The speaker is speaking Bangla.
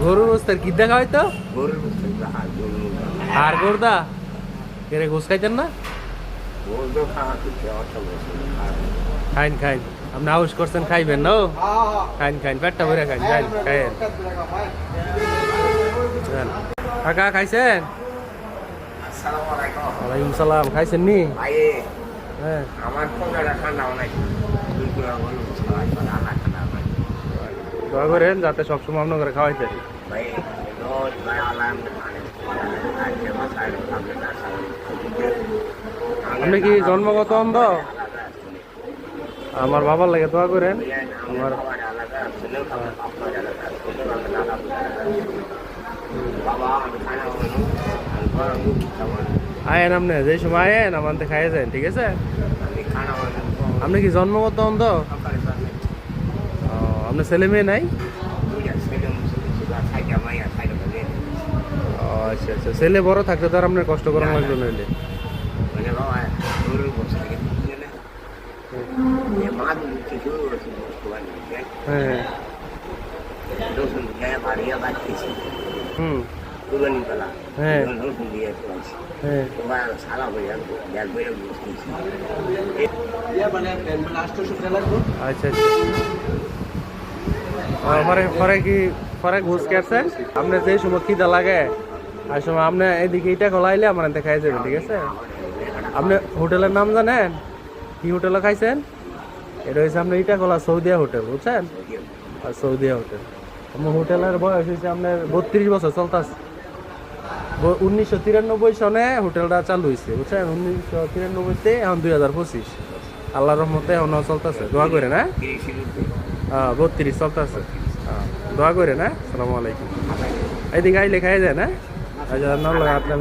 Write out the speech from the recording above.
গরুর গোস্তের কি দেখা হয়তো আর গোরদা কেরে গোস খাইতেন না? খাইন খাইন আপনি আউস করছেন খাইবেন না? খাইন খাইন পেটটা ভরে খাইন খাইন খাইন। কাকা খাইছেন? ওয়ালাইকুম সালাম। খাইছেন নি? হ্যাঁ দোয়া করেন যাতে সবসময় আপনার করে খাওয়াইতে পারি। আপনি কি জন্মগত অন্ধ? আমার বাবার লাগে দোয়া করেন। আমার আয়েন আপনি যে সময় আয়েন আমাদের খাইয়ে যান, ঠিক আছে? আপনি কি জন্মগত অন্ধ? আপনার ছেলে মেয়ে নাই? আচ্ছা আচ্ছা, ছেলে বড় থাকলে তো আর আপনার কষ্ট করার লাগবে নইলে। হ্যাঁ হুম হ্যাঁ হ্যাঁ আচ্ছা আচ্ছা। পরে কি পরে ঘুষ কেছেন আপনি যে সময় খিদা লাগে আর সময় আপনি এদিকে এইটা খোলাইলে আমার এতে খাই যাবেন, ঠিক আছে? আপনি হোটেলের নাম জানেন? কি হোটেলে খাইছেন? এটা হচ্ছে আপনার ইটা খোলা সৌদিয়া হোটেল, বুঝছেন? আর সৌদিয়া হোটেল আমার হোটেলের বয়স হয়েছে আপনার 32 বছর চলতেছে। 1993 সনে হোটেলটা চালু হয়েছে, বুঝছেন? 1993-তে এখন 2025। আল্লাহর রহমতে এখন চলতেছে। দোয়া করে না? হ্যাঁ 32 চলতেছে। হ্যাঁ দোয়া করে না? আসসালামু আলাইকুম। এইদিকে আইলে খাই যায় না? আচ্ছা আপনার আপনার